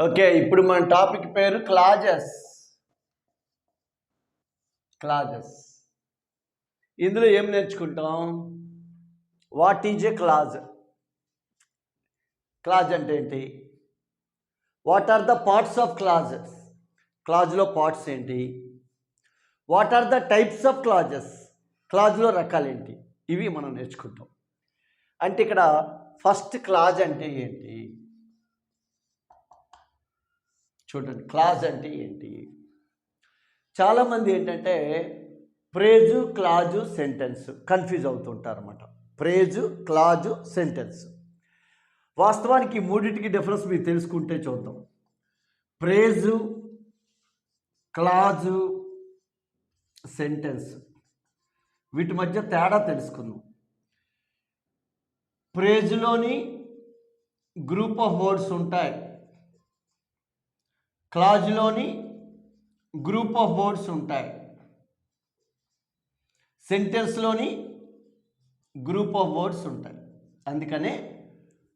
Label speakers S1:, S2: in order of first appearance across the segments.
S1: Okay, ఇప్పుడు మన topic పేరు క్లాజెస్. ఇందులో ఏం నేర్చుకుంటాం? What is a clause? Clause అంటే ఏంటి? What are the parts of clauses? క్లాజ్లో పార్ట్స్ ఏంటి? What are the types of clauses? క్లాజ్లో రకాలేంటి? ఇవి మనం నేర్చుకుంటాం. అంటే ఇక్కడ ఫస్ట్ క్లాజ్ అంటే ఏంటి చూడండి. క్లాజ్ అంటే ఏంటి? చాలామంది ఏంటంటే ప్రేజు, క్లాజు, సెంటెన్స్ కన్ఫ్యూజ్ అవుతుంటారు అన్నమాట. ప్రేజు, క్లాజు, సెంటెన్స్. వాస్తవానికి ఈ మూడింటికి డిఫరెన్స్ మీరు తెలుసుకుంటే చూద్దాం. ప్రేజు, క్లాజు, సెంటెన్స్ వీటి మధ్య తేడా తెలుసుకుందాం. ప్రేజులోని గ్రూప్ ఆఫ్ వర్డ్స్ ఉంటాయి, క్లాజ్లోని గ్రూప్ ఆఫ్ వర్డ్స్ ఉంటాయి, సెంటెన్స్లోని గ్రూప్ ఆఫ్ వర్డ్స్ ఉంటాయి. అందుకనే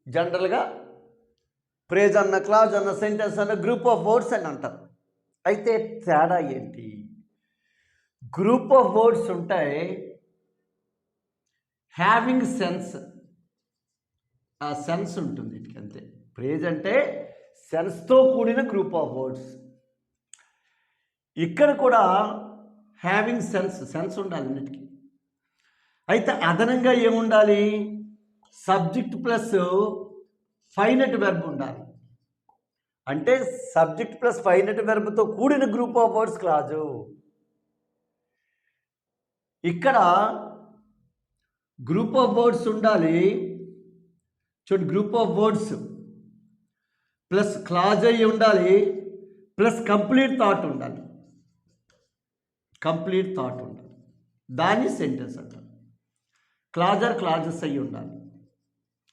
S1: జనరల్గా ప్రేజ్ అన్న, క్లాజ్ అన్న, సెంటెన్స్ అన్న గ్రూప్ ఆఫ్ వర్డ్స్ అని అంటారు. అయితే తేడా ఏంటి? గ్రూప్ ఆఫ్ వర్డ్స్ ఉంటాయి హ్యావింగ్ సెన్స్. ఆ సెన్స్ ఉంటుంది వీటికి, అంతే. ప్రేజ్ అంటే సెన్స్తో కూడిన గ్రూప్ ఆఫ్ వర్డ్స్. ఇక్కడ కూడా హ్యావింగ్ సెన్స్ ఉండాలి అన్నిటికీ. అయితే అదనంగా ఏముండాలి? సబ్జెక్ట్ ప్లస్ ఫైనట్ వెర్బ్ ఉండాలి. అంటే సబ్జెక్ట్ ప్లస్ ఫైనట్ వెర్బ్తో కూడిన గ్రూప్ ఆఫ్ వర్డ్స్ క్లాజు. ఇక్కడ గ్రూప్ ఆఫ్ వర్డ్స్ ఉండాలి. చూడండి, group of words plus clause అయ్యి ఉండాలి, ప్లస్ కంప్లీట్ థాట్ ఉండాలి. కంప్లీట్ థాట్ ఉండాలి, దాన్ని సెంటెన్స్ అంటారు. క్లాజర్, క్లాజెస్ అయ్యి ఉండాలి.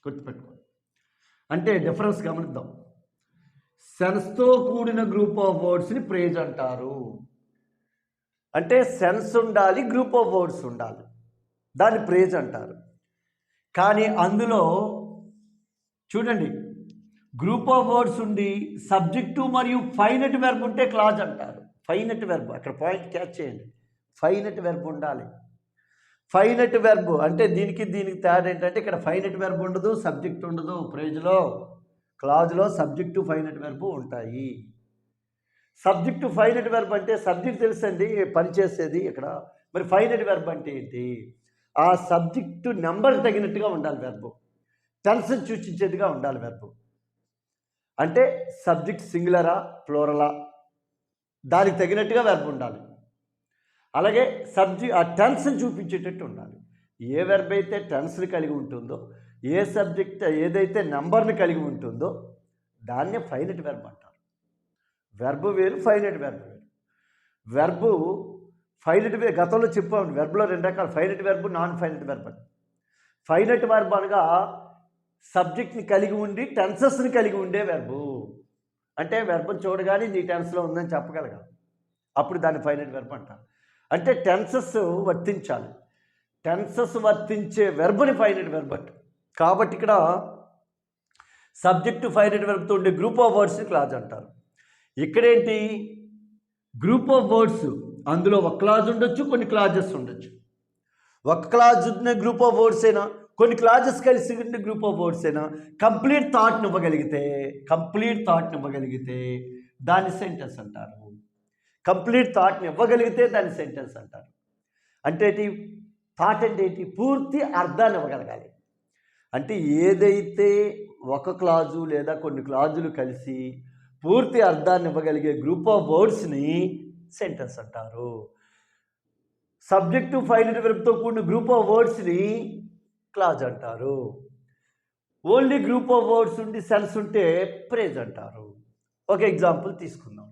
S1: గుర్తుపెట్టుకోండి. అంటే డిఫరెన్స్ గమనిద్దాం. సెన్స్తో కూడిన గ్రూప్ ఆఫ్ వర్డ్స్ని ప్రేజ్ అంటారు. అంటే సెన్స్ ఉండాలి, గ్రూప్ ఆఫ్ వర్డ్స్ ఉండాలి, దాన్ని ప్రేజ్ అంటారు. కానీ అందులో చూడండి, గ్రూప్ ఆఫ్ వర్డ్స్ ఉండి సబ్జెక్టు మరియు ఫైనట్ వెర్బ్ ఉంటే క్లాజ్ అంటారు. ఫైనట్ వెర్బ్, అక్కడ పాయింట్ క్యాచ్ చేయండి. ఫైనట్ వెర్బ్ ఉండాలి. ఫైనట్ వెర్బ్ అంటే దీనికి తేడా ఏంటంటే ఇక్కడ ఫైనట్ వెర్బ్ ఉండదు, సబ్జెక్ట్ ఉండదు. ప్రేజ్లో, క్లాజ్లో సబ్జెక్టు, ఫైనట్ వెర్బ్ ఉంటాయి. సబ్జెక్టు, ఫైనట్ వెర్బ్ అంటే సబ్జెక్ట్ తెలుసండి, పనిచేసేది ఇక్కడ. మరి ఫైనట్ వెర్బ్ అంటే ఏంటి? ఆ సబ్జెక్టు నెంబర్ తగినట్టుగా ఉండాలి వెర్బ్. టెన్స్ సూచించేదిగా ఉండాలి వెర్బ్. అంటే సబ్జెక్ట్ సింగులరా, ప్లూరలా, దానికి తగినట్టుగా వెర్బ్ ఉండాలి. అలాగే ఆ టెన్స్ని చూపించేటట్టు ఉండాలి. ఏ వెర్బ్ అయితే టెన్స్ని కలిగి ఉంటుందో, ఏ సబ్జెక్ట్ ఏదైతే నెంబర్ని కలిగి ఉంటుందో దాన్నే ఫైనట్ వెర్బ్ అంటారు. వెర్బ్ వేరు, ఫైనట్ వెర్బ్ వేరు. వెర్బ్ ఫైనట్ వెర్బ్ గతంలో చెప్పాము. వెర్బ్లో రెండు రకాలు, finite verb, non finite verb అని. ఫైనట్ వెర్బ్ అనగా సబ్జెక్ట్ని కలిగి ఉండి టెన్సెస్ని కలిగి ఉండే వెర్బు. అంటే వెర్బ్ని చూడగానే నీ టెన్స్లో ఉందని చెప్పగలగాలి, అప్పుడు దాన్ని ఫైనట్ వెర్బ్ అంటారు. అంటే టెన్సెస్ వర్తించాలి. టెన్సెస్ వర్తించే వెర్బ్ని ఫైనట్ వెర్బ్ అంటారు. కాబట్టి ఇక్కడ సబ్జెక్టు, ఫైనట్ వెర్బ్తో ఉండే గ్రూప్ ఆఫ్ వర్డ్స్ని క్లాజ్ అంటారు. ఇక్కడేంటి? గ్రూప్ ఆఫ్ వర్డ్స్, అందులో ఒక క్లాజ్ ఉండొచ్చు, కొన్ని క్లాజెస్ ఉండొచ్చు. ఒక క్లాజ్ ఉన్న గ్రూప్ ఆఫ్ వర్డ్స్ అయినా, కొన్ని క్లాజెస్ కలిసి ఉండే గ్రూప్ ఆఫ్ వర్డ్స్ అయినా కంప్లీట్ థాట్ని ఇవ్వగలిగితే దాన్ని సెంటెన్స్ అంటారు. కంప్లీట్ థాట్ని ఇవ్వగలిగితే దాన్ని సెంటెన్స్ అంటారు. అంటే థాట్ అంటే ఏంటి? పూర్తి అర్థాన్ని ఇవ్వగలగాలి. అంటే ఏదైతే ఒక క్లాజు లేదా కొన్ని క్లాజులు కలిసి పూర్తి అర్థాన్ని ఇవ్వగలిగే గ్రూప్ ఆఫ్ వర్డ్స్ని సెంటెన్స్ అంటారు. సబ్జెక్టు, ఫైనట్ వెర్బ్తో కూడిన గ్రూప్ ఆఫ్ వర్డ్స్ని క్లాజ్ అంటారు. ఓన్లీ గ్రూప్ ఆఫ్ వర్డ్స్ ఉండి సెన్స్ ఉంటే ప్రేజ్ అంటారు. ఒక ఎగ్జాంపుల్ తీసుకుందాం.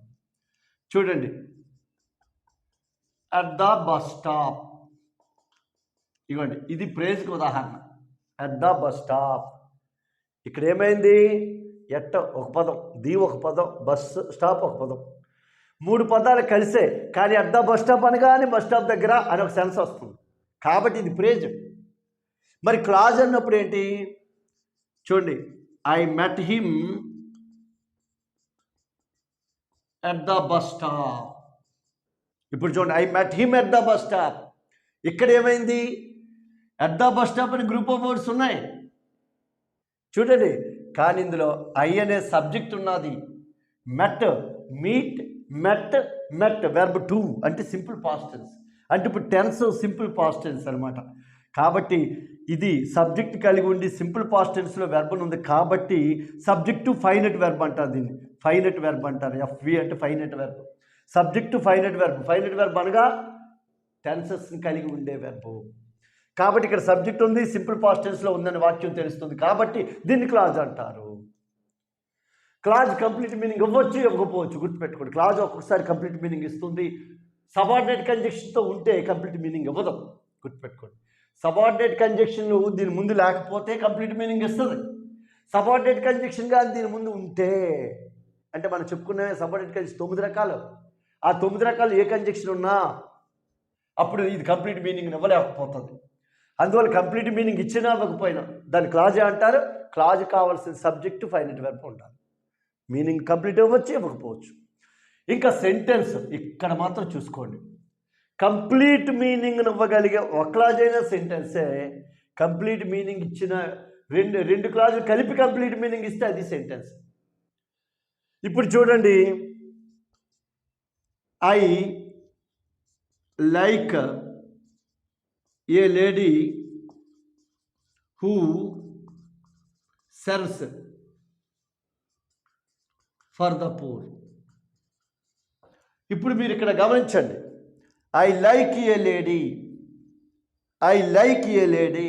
S1: చూడండి, అట్ ద బస్ స్టాప్. ఇవ్వండి, ఇది ప్రేజ్కి ఉదాహరణ. At the bus stop. ఇక్కడ ఏమైంది? ఎట్ట ఒక పదం, ది ఒక పదం, బస్ స్టాప్ ఒక పదం, మూడు పదాలు కలిసే. కానీ అట్ ద బస్ స్టాప్ అనగానే బస్ స్టాప్ దగ్గర అని ఒక సెన్స్ వస్తుంది. కాబట్టి ఇది ప్రేజ్. మరి క్లాజ్ అన్నప్పుడు ఏంటి? చూడండి, I met him at the bus stop. ఇప్పుడు చూడండి, I met him at the bus stop. ఇక్కడ ఏమైంది? ఎట్ ద బస్ స్టాప్ అని గ్రూప్ ఆఫ్ వర్డ్స్ ఉన్నాయి చూడండి, కానీ ఇందులో ఐ అనే సబ్జెక్ట్ ఉన్నది. మెట్, meet, met, met verb to అంటే సింపుల్ పాస్ట్ టెన్స్. అంటే ఇప్పుడు టెన్స్ సింపుల్ పాస్ట్ టెన్స్ అనమాట. కాబట్టి ఇది సబ్జెక్ట్ కలిగి ఉండి సింపుల్ పాస్ట్ టెన్స్లో వెర్బ్ ఉంది కాబట్టి సబ్జెక్టు ఫైనట్ వెర్బ్ అంటారు. దీన్ని ఫైనట్ వెర్బ్ అంటారు. ఎఫ్వి అంటే finite verb. Subject finite verb. Finite verb అనగా టెన్సెస్ని కలిగి ఉండే వెర్బ్. కాబట్టి ఇక్కడ సబ్జెక్ట్ ఉంది, సింపుల్ పాస్ట్ టెన్స్లో ఉందని వాక్యం తెలుస్తుంది కాబట్టి దీన్ని క్లాజ్ అంటారు. క్లాజ్ కంప్లీట్ మీనింగ్ ఇవ్వచ్చు, ఇవ్వకపోవచ్చు. గుర్తుపెట్టుకోండి, క్లాజ్ ఒక్కొక్కసారి కంప్లీట్ మీనింగ్ ఇస్తుంది. సబార్డినేట్ కంజంక్షన్తో ఉంటే కంప్లీట్ మీనింగ్ ఇవ్వదు. గుర్తుపెట్టుకోండి, సబార్డినేట్ కంజంక్షన్ దీని ముందు లేకపోతే కంప్లీట్ మీనింగ్ ఇస్తుంది. సబార్డినేట్ కంజంక్షన్ కానీ దీని ముందు ఉంటే, అంటే మనం చెప్పుకునే సబార్డినేట్ కంజంక్షన్ 9 రకాలు. ఆ 9 రకాలు ఏ కంజంక్షన్ ఉన్నా అప్పుడు ఇది కంప్లీట్ మీనింగ్ ఇవ్వలేకపోతుంది. అందువల్ల కంప్లీట్ మీనింగ్ ఇచ్చినా ఇవ్వకపోయినా దాన్ని క్లాజే అంటారు. క్లాజ్ కావాల్సిన సబ్జెక్టు ఫైనట్ వెర్బ్ ఉండాలి. మీనింగ్ కంప్లీట్ ఇవ్వచ్చు, ఇవ్వకపోవచ్చు. ఇంకా సెంటెన్స్ ఇక్కడ మాత్రం చూసుకోండి, కంప్లీట్ మీనింగ్ ఇవ్వగలిగే ఒక క్లాజ్ అయిన సెంటెన్సే. కంప్లీట్ మీనింగ్ ఇచ్చిన రెండు క్లాజులు కలిపి కంప్లీట్ మీనింగ్ ఇస్తే అది సెంటెన్స్. ఇప్పుడు చూడండి, I like a lady who serves for the poor. ఇప్పుడు మీరు ఇక్కడ గమనించండి, I like a lady, I like a lady.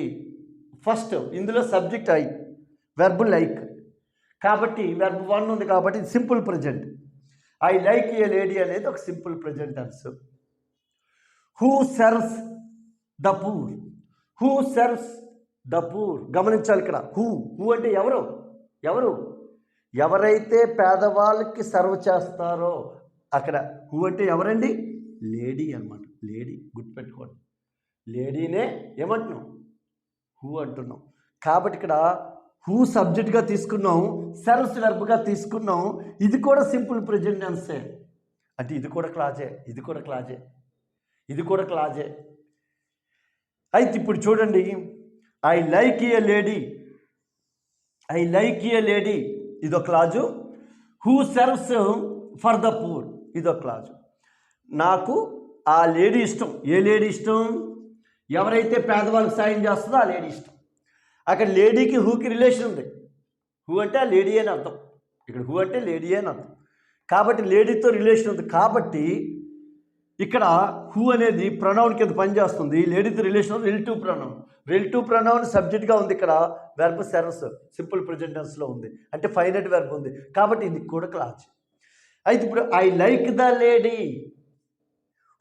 S1: First ఇందులో సబ్జెక్ట్ ఐ, వెర్బ్ లైక్. కాబట్టి వెర్బ్ 1 ఉంది కాబట్టి simple present. I like a lady అనేది ఒక simple present tense. Who serves the poor, who serves the poor. గమనించాలి ఇక్కడ, who అంటే ఎవరు, ఎవరైతే పేదవాళ్ళకి సర్వ్ చేస్తారో అక్కడ హూ అంటే ఎవరండి? లేడీ అనమాట. లేడీ, గుర్తుపెట్టుకోండి, లేడీనే ఏమంటున్నాం? హూ అంటున్నాం. కాబట్టి ఇక్కడ హూ సబ్జెక్ట్గా తీసుకున్నాం, సర్వ్స్ వెర్బ్గా తీసుకున్నాం. ఇది కూడా సింపుల్ ప్రెజెంట్ టెన్సే. అంటే ఇది కూడా క్లాజే, ఇది కూడా క్లాజే, ఇది కూడా క్లాజే. అయితే ఇప్పుడు చూడండి, I like a lady, I like a lady ఇదో clause. Who serves for the poor ఇదో క్లాజు. నాకు ఆ లేడీ ఇష్టం. ఏ లేడీ ఇష్టం? ఎవరైతే పేదవాళ్ళకి సాయం చేస్తుందో ఆ లేడీ ఇష్టం. అక్కడ లేడీకి హూకి రిలేషన్ ఉంది. హూ అంటే ఆ లేడీ అని అర్థం. ఇక్కడ హూ అంటే లేడీ అని అర్థం. కాబట్టి లేడీతో రిలేషన్ ఉంది. కాబట్టి ఇక్కడ హూ అనేది ప్రొనౌన్ కింద పనిచేస్తుంది. లేడీతో relation relative pronoun. Relative pronoun సబ్జెక్ట్గా ఉంది. ఇక్కడ వెర్బ్ సర్వ్స్ సింపుల్ ప్రెజెంట్ టెన్స్లో ఉంది. అంటే ఫైనట్ వెర్బ్ ఉంది. కాబట్టి ఇది కూడా క్లాజ్. అయితే ఇప్పుడు I like the lady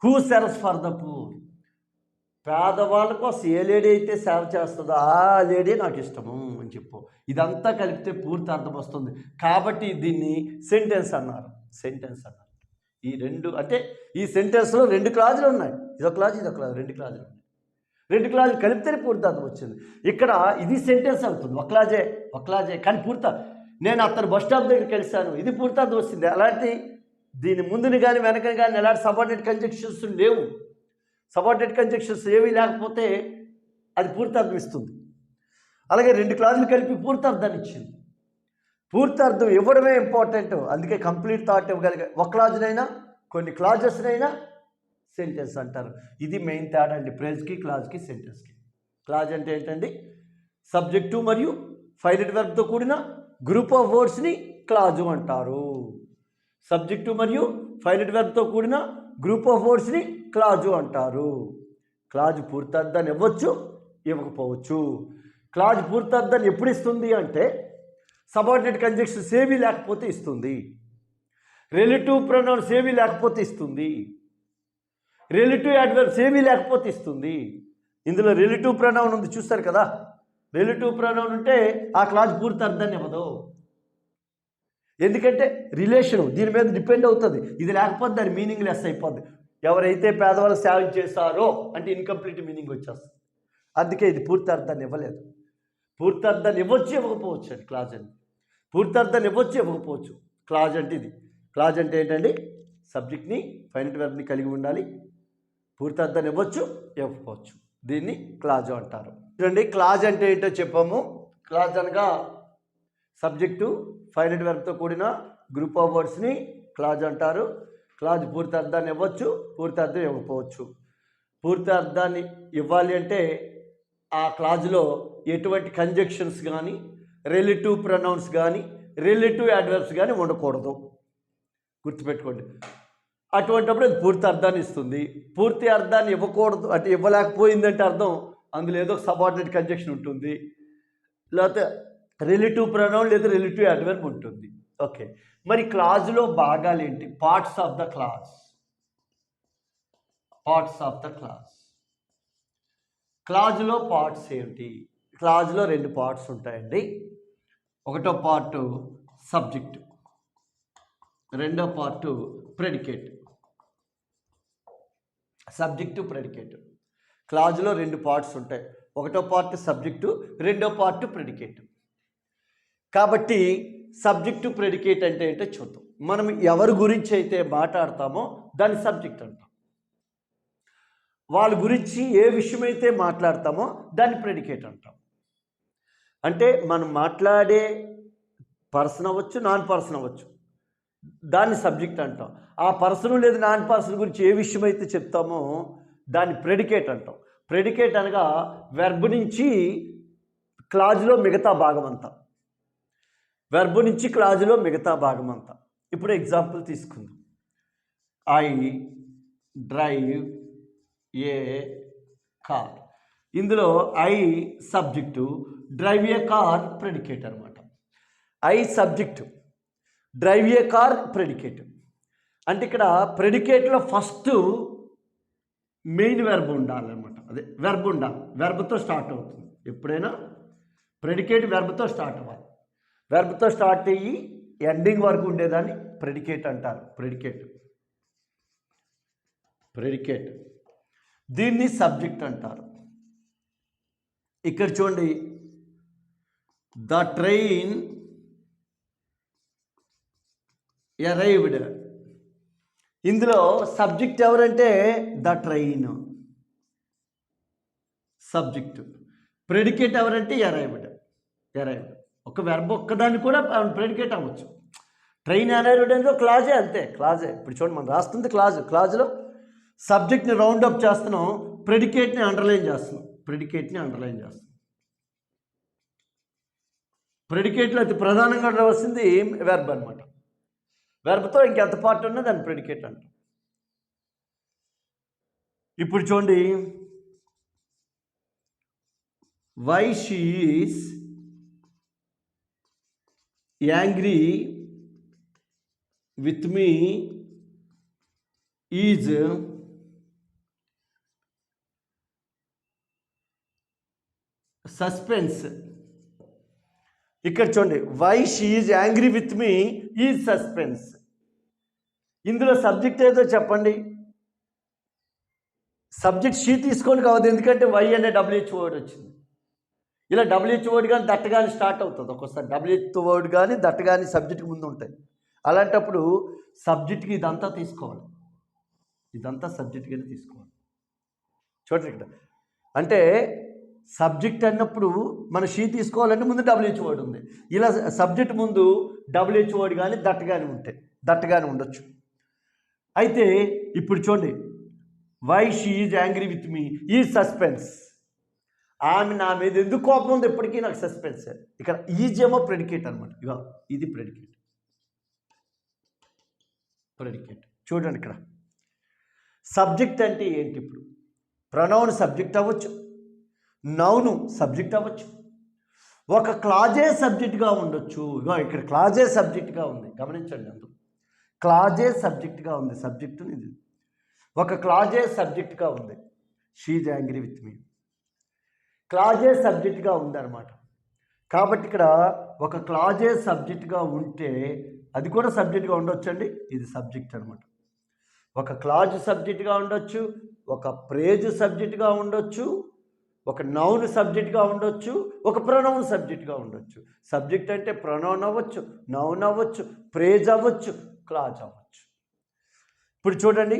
S1: who serves for the poor. పేదవాళ్ళ కోసం ఏ లేడీ అయితే సేవ చేస్తుందో ఆ లేడీ నాకు ఇష్టము అని చెప్పు. ఇదంతా కలిపితే పూర్తి అర్థం వస్తుంది. కాబట్టి దీన్ని సెంటెన్స్ అన్నారు. సెంటెన్స్ అన్నారు. ఈ రెండు అంటే ఈ సెంటెన్స్లో 2 క్లాజులు ఉన్నాయి. ఇదొక క్లాజ్, ఇదొక క్లాజ్, 2 క్లాజులు ఉన్నాయి. 2 క్లాజులు కలిపితేనే పూర్తి అర్థం వచ్చింది. ఇక్కడ ఇది సెంటెన్స్ అవుతుంది. ఒక క్లాజే కానీ పూర్తి. నేను అతను బస్ స్టాప్ దగ్గరికి వెళ్తాను, ఇది పూర్తి అర్థం వచ్చింది. అలాంటి దీని ముందుని కానీ వెనకని కానీ ఎలాంటి సబార్డినేట్ కంజంక్షన్స్ లేవు. సబార్డినేట్ కంజంక్షన్స్ ఏవి లేకపోతే అది పూర్తి అర్థం ఇస్తుంది. అలాగే 2 క్లాజులు కలిపి పూర్తి అర్థాన్ని ఇచ్చింది. పూర్తి అర్థం ఇవ్వడమే ఇంపార్టెంట్. అందుకే కంప్లీట్ థాట్ ఇవ్వగలిగే ఒక క్లాజ్నైనా కొన్ని క్లాజెస్నైనా సెంటెన్స్ అంటారు. ఇది మెయిన్ తేడా అండి ప్రేజ్కి, క్లాజ్కి, సెంటెన్స్కి. క్లాజ్ అంటే ఏంటండి? సబ్జెక్టు మరియు ఫైనట్ వెర్బ్తో కూడిన గ్రూప్ ఆఫ్ వర్డ్స్ని క్లాజు అంటారు. సబ్జెక్టు మరియు ఫైనట్ వెర్బ్తో కూడిన గ్రూప్ ఆఫ్ వర్డ్స్ని క్లాజు అంటారు. క్లాజ్ పూర్తి అర్థాన్ని ఇవ్వచ్చు, ఇవ్వకపోవచ్చు. క్లాజ్ పూర్తి అర్థాన్ని ఎప్పుడు ఇస్తుంది అంటే సబార్డినేట్ కంజంక్షన్స్ ఏమీ లేకపోతే ఇస్తుంది. రిలేటివ్ ప్రొనౌన్స్ ఏమీ లేకపోతే ఇస్తుంది. రిలేటివ్ అడ్వర్బ్స్ ఏమీ లేకపోతే ఇస్తుంది. ఇందులో రిలేటివ్ ప్రొనౌన్ ఉంది చూస్తారు కదా. రిలేటివ్ ప్రొనౌన్ ఉంటే ఆ క్లాజ్ పూర్తి అర్థాన్ని ఇవ్వదు. ఎందుకంటే రిలేషను దీని మీద డిపెండ్ అవుతుంది. ఇది లేకపోతే దాని మీనింగ్ లెస్ అయిపోద్ది. ఎవరైతే పేదవాళ్ళు సేవ చేస్తారో అంటే ఇన్కంప్లీట్ మీనింగ్ వచ్చేస్తుంది. అందుకే ఇది పూర్తి అర్థాన్ని ఇవ్వలేదు. పూర్తి అర్థాన్ని ఇవ్వచ్చు, ఇవ్వకపోవచ్చు అని క్లాజ్ అని. పూర్తి అర్థాన్ని ఇవ్వచ్చు, ఇవ్వకపోవచ్చు. క్లాజ్ అంటే ఇది. క్లాజ్ అంటే ఏంటండి? సబ్జెక్ట్ని ఫైనైట్ వెర్బ్ని కలిగి ఉండాలి, పూర్తి అర్థాన్ని ఇవ్వచ్చు, ఇవ్వకపోవచ్చు. దీన్ని క్లాజ్ అంటారు. చూడండి, క్లాజ్ అంటే ఏంటో చెప్పాము. క్లాజ్ అనగా సబ్జెక్టు ఫైనైట్ వెర్బ్తో కూడిన గ్రూప్ ఆఫ్ వర్డ్స్ని క్లాజ్ అంటారు. క్లాజ్ పూర్తి అర్థాన్ని ఇవ్వచ్చు, పూర్తి అర్థం ఇవ్వకపోవచ్చు. పూర్తి అర్థాన్ని ఇవ్వాలి అంటే ఆ క్లాజ్లో ఎటువంటి కంజంక్షన్స్ కానీ, రిలేటివ్ ప్రొనౌన్స్ కానీ, రిలేటివ్ అడ్వర్బ్స్ కానీ ఉండకూడదు. గుర్తుపెట్టుకోండి. అటువంటిప్పుడు అది పూర్తి అర్థాన్ని ఇస్తుంది. పూర్తి అర్థాన్ని ఇవ్వకూడదు అంటే ఇవ్వలేకపోయిందంటే అర్థం అందులో ఏదో ఒక సబార్డినేట్ కంజంక్షన్ ఉంటుంది, లేకపోతే రిలేటివ్ ప్రొనౌన్ లేదా రిలేటివ్ అడ్వర్బ్ ఉంటుంది. ఓకే, మరి క్లాజ్లో భాగాలు ఏంటి? Parts of the clause. Parts of the clause. క్లాజ్లో పార్ట్స్ ఏంటి? క్లాజ్లో 2 పార్ట్స్ ఉంటాయండి. ఒకటో పార్ట్ సబ్జెక్ట్, రెండో పార్ట్ ప్రెడికేట్. Subject, predicate. క్లాజ్లో 2 పార్ట్స్ ఉంటాయి. ఒకటో పార్ట్ సబ్జెక్టు, రెండో పార్ట్ ప్రెడికేట్. కాబట్టి సబ్జెక్టు ప్రెడికేట్ అంటే ఏంటో చూద్దాం. మనం ఎవరి గురించి అయితే మాట్లాడతామో దాన్ని సబ్జెక్ట్ అంటాం. వాళ్ళ గురించి ఏ విషయమైతే మాట్లాడతామో దాన్ని ప్రెడికేట్ అంటాం. అంటే మనం మాట్లాడే పర్సన్ అవ్వచ్చు, నాన్ పర్సన్ అవ్వచ్చు, దాన్ని సబ్జెక్ట్ అంటాం. ఆ పర్సన్ లేదా నాన్ పర్సన్ గురించి ఏ విషయం అయితే చెప్తామో దాన్ని ప్రెడికేట్ అంటాం. ప్రెడికేట్ అనగా వెర్బ్ నుంచి క్లాజ్లో మిగతా భాగం అంతా. వెర్బ్ నుంచి క్లాజ్లో మిగతా భాగం అంతా. ఇప్పుడు ఎగ్జాంపుల్ తీసుకుందాం. I drive a car. ఇందులో I subject, drive a car predicate అనమాట. I subject, drive a car predicate. అంటే ఇక్కడ ప్రెడికేట్లో ఫస్ట్ మెయిన్ వెర్బ్ ఉండాలన్నమాట. అదే వెర్బ్ ఉండాలి, వెర్బ్తో స్టార్ట్ అవుతుంది. ఎప్పుడైనా ప్రెడికేట్ వెర్బ్తో స్టార్ట్ అవ్వాలి. వెర్బ్తో స్టార్ట్ అయ్యి ఎండింగ్ వరకు ఉండేదాన్ని ప్రెడికేట్ అంటారు. ప్రెడికేట్ దీన్ని సబ్జెక్ట్ అంటారు. ఇక్కడ చూడండి, ద ట్రైన్ అరైవ్డ్. ఇందులో సబ్జెక్ట్ ఎవరంటే ద ట్రైన్ సబ్జెక్టు. ప్రెడికేట్ ఎవరంటే అరైవ్డ్. ఒక వెర్బ్ ఒక్కదాన్ని కూడా ప్రెడికేట్ అవ్వచ్చు. ట్రైన్ అరైవ్డ్ అనేది క్లాజే, అంతే, క్లాజే. ఇప్పుడు చూడండి, మనం రాస్తుంది క్లాజ్లో సబ్జెక్ట్ని రౌండ్ అప్ చేస్తున్నాం, ప్రెడికేట్ని అండర్లైన్ చేస్తున్నాం. ప్రెడికేట్లో అతి ప్రధానంగా రావాల్సింది వెర్బ్ అనమాట. వెర్బ్తో ఇంకెంత పార్ట్ ఉన్నా దాన్ని ప్రెడికేట్ అంటాం. ఇప్పుడు చూడండి, why she is angry with me is suspense. ఇక్కడ చూడండి, why she is angry with me is suspense. ఇందులో సబ్జెక్ట్ ఏదో చెప్పండి. సబ్జెక్ట్ షీ తీసుకోండి కావద్దు, ఎందుకంటే వై అనే డబ్ల్యూహెచ్ వర్డ్ వచ్చింది. ఇలా డబ్ల్యూహెచ్ వర్డ్ కానీ దట్ కానీ స్టార్ట్ అవుతుంది. ఒక్కోసారి డబ్ల్యూహెచ్ వర్డ్ కానీ దట్ కానీ సబ్జెక్ట్కి ముందు ఉంటాయి. అలాంటప్పుడు సబ్జెక్ట్కి ఇదంతా తీసుకోవాలి, ఇదంతా సబ్జెక్ట్గానే తీసుకోవాలి. చూడండి ఇక్కడ, అంటే సబ్జెక్ట్ అన్నప్పుడు మన షీ తీసుకోవాలంటే ముందు డబ్ల్యూహెచ్ వర్డ్ ఉంది. ఇలా సబ్జెక్ట్ ముందు డబ్ల్యూహెచ్ వర్డ్ కానీ దట్ కానీ ఉంటాయి, దట్ కానీ ఉండొచ్చు. అయితే ఇప్పుడు చూడండి, why she is angry with me is suspense. ఆమె నా మీద ఎందుకు కోపం ఉంది ఎప్పటికీ నాకు సస్పెన్స్. ఇక్కడ ఈజ్ ఏమో ప్రెడికేట్ అనమాట. ఇక ఇది ప్రెడికేట్. చూడండి ఇక్కడ సబ్జెక్ట్ అంటే ఏంటి? ఇప్పుడు ప్రొనౌన్ సబ్జెక్ట్ అవ్వచ్చు, నౌను సబ్జెక్ట్ అవ్వచ్చు, ఒక క్లాజే సబ్జెక్ట్గా ఉండొచ్చు. ఇక్కడ క్లాజే సబ్జెక్ట్గా ఉంది, గమనించండి. అందులో క్లాజే సబ్జెక్ట్గా ఉంది. సబ్జెక్టు ఇది ఒక క్లాజే సబ్జెక్ట్గా ఉంది. షీ ఈజ్ యాంగ్రీ విత్ మీ క్లాజే సబ్జెక్ట్గా ఉందన్నమాట. కాబట్టి ఇక్కడ ఒక క్లాజే సబ్జెక్ట్గా ఉంటే అది కూడా సబ్జెక్ట్గా ఉండొచ్చండి. ఇది సబ్జెక్ట్ అనమాట. ఒక క్లాజ్ సబ్జెక్ట్గా ఉండొచ్చు, ఒక ప్రేజ్ సబ్జెక్ట్గా ఉండొచ్చు, ఒక నౌన్ సబ్జెక్ట్గా ఉండొచ్చు, ఒక ప్రొనౌన్ సబ్జెక్ట్గా ఉండొచ్చు. సబ్జెక్ట్ అంటే ప్రొనౌన్ అవ్వచ్చు, నౌన్ అవ్వచ్చు, ప్రేజ్ అవ్వచ్చు, క్లాజ్ అవ్వచ్చు. ఇప్పుడు చూడండి,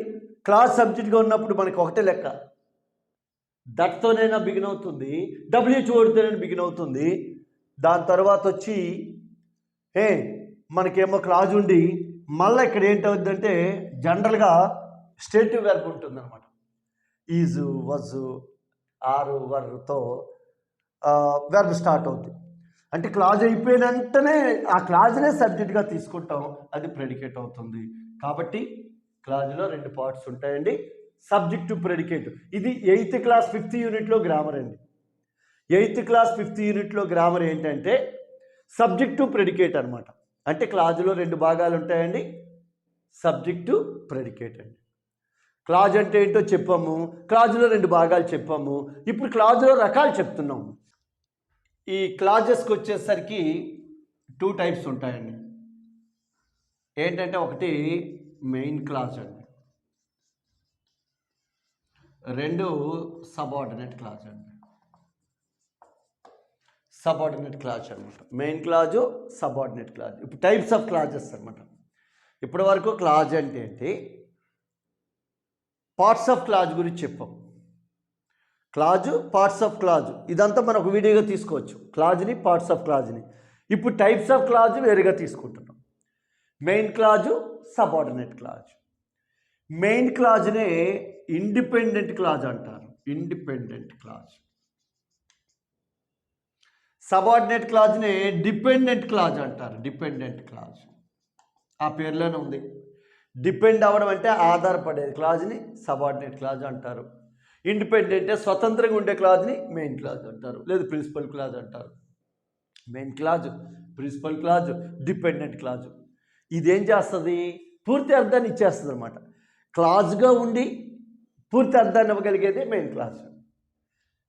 S1: క్లాజ్ సబ్జెక్ట్గా ఉన్నప్పుడు మనకి ఒకటే లెక్క, దట్తోనైనా బిగిన్ అవుతుంది, డబ్ల్యూహెచ్ఓడితోనైనా బిగిన్ అవుతుంది. దాని తర్వాత వచ్చి మనకేమో క్లాజ్ ఉండి మళ్ళీ ఇక్కడ ఏంటవుతుందంటే జనరల్గా స్టేటివ్ వెర్బ్ ఉంటుంది అనమాట. ఈజు, వజు, ఆరు, వర్తో వెర్బ్ స్టార్ట్ అవుతుంది. అంటే క్లాజ్ అయిపోయిన వెంటనే ఆ క్లాజ్నే సబ్జెక్ట్గా తీసుకుంటాం, అది ప్రెడికేట్ అవుతుంది. కాబట్టి క్లాజ్లో 2 పార్ట్స్ ఉంటాయండి, సబ్జెక్టు ప్రెడికేట్. ఇది 8th క్లాస్ 5th యూనిట్లో గ్రామర్ అండి. 8th క్లాస్ 5th యూనిట్లో గ్రామర్ ఏంటంటే సబ్జెక్టు ప్రెడికేట్ అనమాట. అంటే క్లాజ్లో 2 భాగాలు ఉంటాయండి, సబ్జెక్టు ప్రెడికేట్ అండి. క్లాజ్ అంటే ఏంటో చెప్పాము, క్లాజ్లో 2 భాగాలు చెప్పాము. ఇప్పుడు క్లాజ్లో రకాలు చెప్తున్నాము. ఈ క్లాజెస్కి వచ్చేసరికి 2 టైప్స్ ఉంటాయండి. ఏంటంటే ఒకటి మెయిన్ క్లాజ్ అండి, 2 సబార్డినేట్ క్లాజ్ అండి. సబార్డినేట్ క్లాజ్ అనమాట. Main clause, subordinate clause. ఇప్పుడు టైప్స్ ఆఫ్ క్లాజెస్ అనమాట. ఇప్పటి వరకు క్లాజ్ అంటే ఏంటి, పార్ట్స్ ఆఫ్ క్లాజ్ గురించి చెప్పాం. క్లాజు, పార్ట్స్ ఆఫ్ క్లాజు, ఇదంతా మనం ఒక వీడియోగా తీసుకోవచ్చు, క్లాజ్ని, పార్ట్స్ ఆఫ్ క్లాజ్ని. ఇప్పుడు టైప్స్ ఆఫ్ క్లాజ్ వేరుగా తీసుకుంటున్నాం. Main clause, subordinate clause. Main క్లాజ్నే ఇండిపెండెంట్ క్లాజ్ అంటారు, ఇండిపెండెంట్ క్లాజ్. సబార్డినేట్ క్లాజ్నే డిపెండెంట్ క్లాజ్ అంటారు, డిపెండెంట్ క్లాజ్. ఆ పేర్లోనే ఉంది. డిపెండ్ అవ్వడం అంటే ఆధారపడేది క్లాజ్ని సబార్డినేట్ క్లాజ్ అంటారు. ఇండిపెండెంట్ స్వతంత్రంగా ఉండే క్లాజ్ని మెయిన్ క్లాజ్ అంటారు, లేదు ప్రిన్సిపల్ క్లాజ్ అంటారు. Main clause, principal clause, dependent clause. ఇదేం చేస్తుంది, పూర్తి అర్థాన్ని ఇచ్చేస్తుంది అనమాట. క్లాజ్గా ఉండి పూర్తి అర్థాన్ని ఇవ్వగలిగేది మెయిన్ క్లాజ్.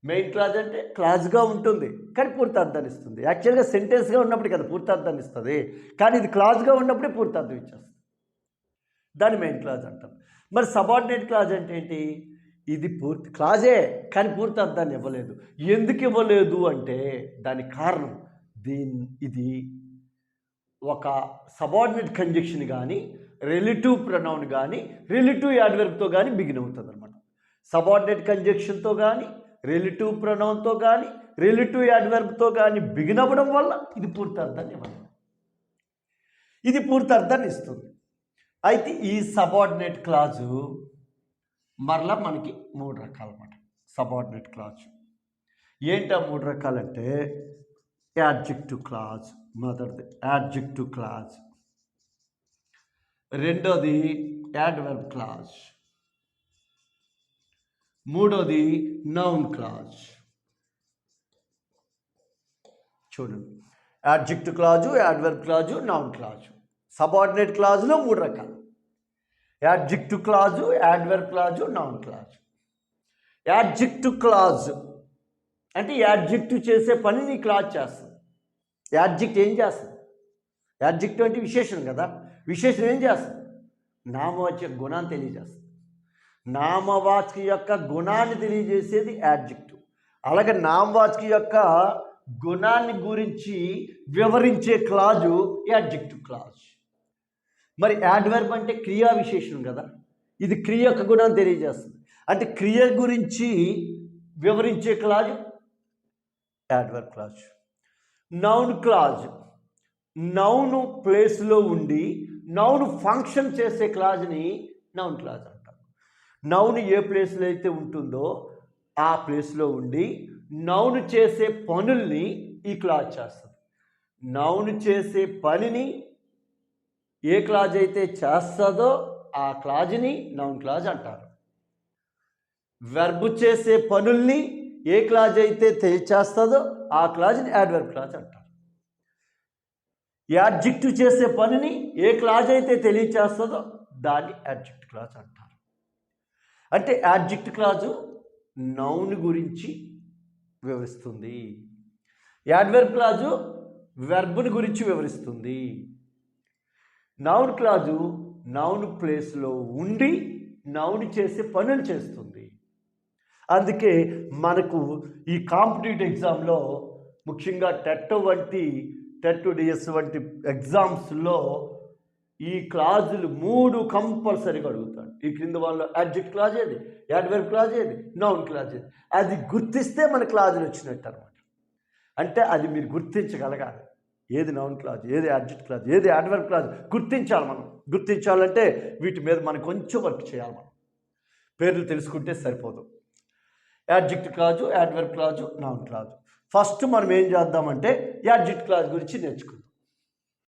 S1: మెయిన్ క్లాజ్ అంటే క్లాజ్గా ఉంటుంది కానీ పూర్తి అర్థాన్ని ఇస్తుంది. యాక్చువల్గా సెంటెన్స్గా ఉన్నప్పుడు కదా పూర్తి అర్థాన్ని ఇస్తుంది, కానీ ఇది క్లాజ్గా ఉన్నప్పుడే పూర్తి అర్థం ఇచ్చేస్తుంది. దాన్ని మెయిన్ క్లాజ్ అంటాం. మరి సబార్డినేట్ క్లాజ్ అంటే ఏంటి, ఇది పూర్తి క్లాజే కానీ పూర్తి అర్థాన్ని ఇవ్వలేదు. ఎందుకు ఇవ్వలేదు అంటే దానికి కారణం, ఇది ఒక సబార్డినేట్ కంజంక్షన్ కానీ, రిలేటివ్ ప్రొనౌన్ కానీ, రిలేటివ్ యాడ్వర్బ్తో కానీ బిగిన్ అవుతుంది అనమాట. సబార్డినేట్ కంజంక్షన్తో కానీ, రిలేటివ్ ప్రొనౌన్తో కానీ, రిలేటివ్ యాడ్వర్బ్తో కానీ బిగిన్ అవ్వడం వల్ల ఇది పూర్తి అర్థాన్ని ఇవ్వదు, ఇది పూర్తి అర్థాన్ని ఇస్తుంది. అయితే ఈ సబార్డినేట్ క్లాజు మరలా మనకి 3 రకాలు అన్నమాట. సబార్డినేట్ క్లాజ్ ఏంటా 3 రకాలంటే, యాడ్జెక్టివ్ క్లాజ్, మొదటిది యాడ్జెక్టివ్ క్లాజ్, రెండోది యాడ్వర్బ్ క్లాజ్, మూడోది నౌన్ క్లాజ్. చూడండి, adjective clause, adverb clause, noun clause. Subordinate క్లాజ్లో 3 రకాలు, adjective clause, adverb clause, noun clause. Adjective clause అంటే యాడ్జెక్టివ్ చేసే పనిని క్లాజ్ చేస్తుంది. యాడ్జెక్ట్ ఏం చేస్తుంది, యాడ్జెక్టివ్ అంటే విశేషణం కదా, విశేషణం ఏం చేస్తుంది, నామవాచక గుణాన్ని తెలియజేస్తుంది. నామవాచక యొక్క గుణాన్ని తెలియజేసేది యాడ్జెక్టివ్. అలాగే నామవాచక యొక్క గుణాన్ని గురించి వివరించే క్లాజు యాడ్జెక్టివ్ క్లాజ్. మరి యాడ్వర్బ్ అంటే క్రియా విశేషణం కదా, ఇది క్రియ యొక్క గుణాన్ని తెలియజేస్తుంది. అంటే క్రియ గురించి వివరించే clause adverb clause. Noun clause, noun ప్లేస్లో ఉండి నౌను ఫంక్షన్ చేసే క్లాజ్ని నౌన్ క్లాజ్ అంటారు. నౌన్ ఏ ప్లేస్లో అయితే ఉంటుందో ఆ ప్లేస్లో ఉండి నౌను చేసే పనుల్ని ఈ క్లాజ్ చేస్తుంది. నౌను చేసే పనిని ఏ క్లాజ్ అయితే చేస్తుందో ఆ క్లాజ్ని నౌన్ క్లాజ్ అంటారు. వెర్బ్ చేసే పనుల్ని ఏ క్లాజ్ అయితే చేస్తుందో ఆ క్లాజ్ని యాడ్వర్బ్ క్లాజ్ అంటారు. యాడ్జెక్టివ్ చేసే పనిని ఏ క్లాజ్ అయితే తెలియచేస్తుందో దాన్ని యాడ్జెక్టివ్ క్లాజ్ అంటారు. అంటే యాడ్జెక్టివ్ క్లాజు నౌన్ గురించి వివరిస్తుంది, యాడ్వర్బ్ క్లాజు వెర్బ్ని గురించి వివరిస్తుంది. నౌన్ క్లాజు నౌన్ ప్లేస్లో ఉండి నౌన్ చేసే పనులు చేస్తుంది. అందుకే మనకు ఈ కాంపిటేటివ్ ఎగ్జామ్లో ముఖ్యంగా టెట్ డిఎస్ వంటి ఎగ్జామ్స్లో ఈ క్లాజులు 3 కంపల్సరీగా అడుగుతాడు. ఈ క్రింద వాళ్ళలో యాడ్జెక్ట్ క్లాజ్ ఏది, యాడ్వర్బ్ క్లాజ్ ఏది, నౌన్ క్లాజ్ ఏది. అది గుర్తిస్తే మన క్లాజులు వచ్చినట్టు అనమాట. అంటే అది మీరు గుర్తించగలగాలి. ఏది నౌన్ క్లాజ్, ఏది యాడ్జెక్ట్ క్లాజ్, ఏది యాడ్వర్బ్ క్లాజ్ గుర్తించాలి మనం. గుర్తించాలంటే వీటి మీద మనం కొంచెం వర్క్ చేయాలి. మనం పేర్లు తెలుసుకుంటే సరిపోదు. Adjective clause, adverb clause, noun clause. First మనం ఏం చేద్దామంటే యాడ్జెక్ట్ క్లాజ్ గురించి నేర్చుకుందాం.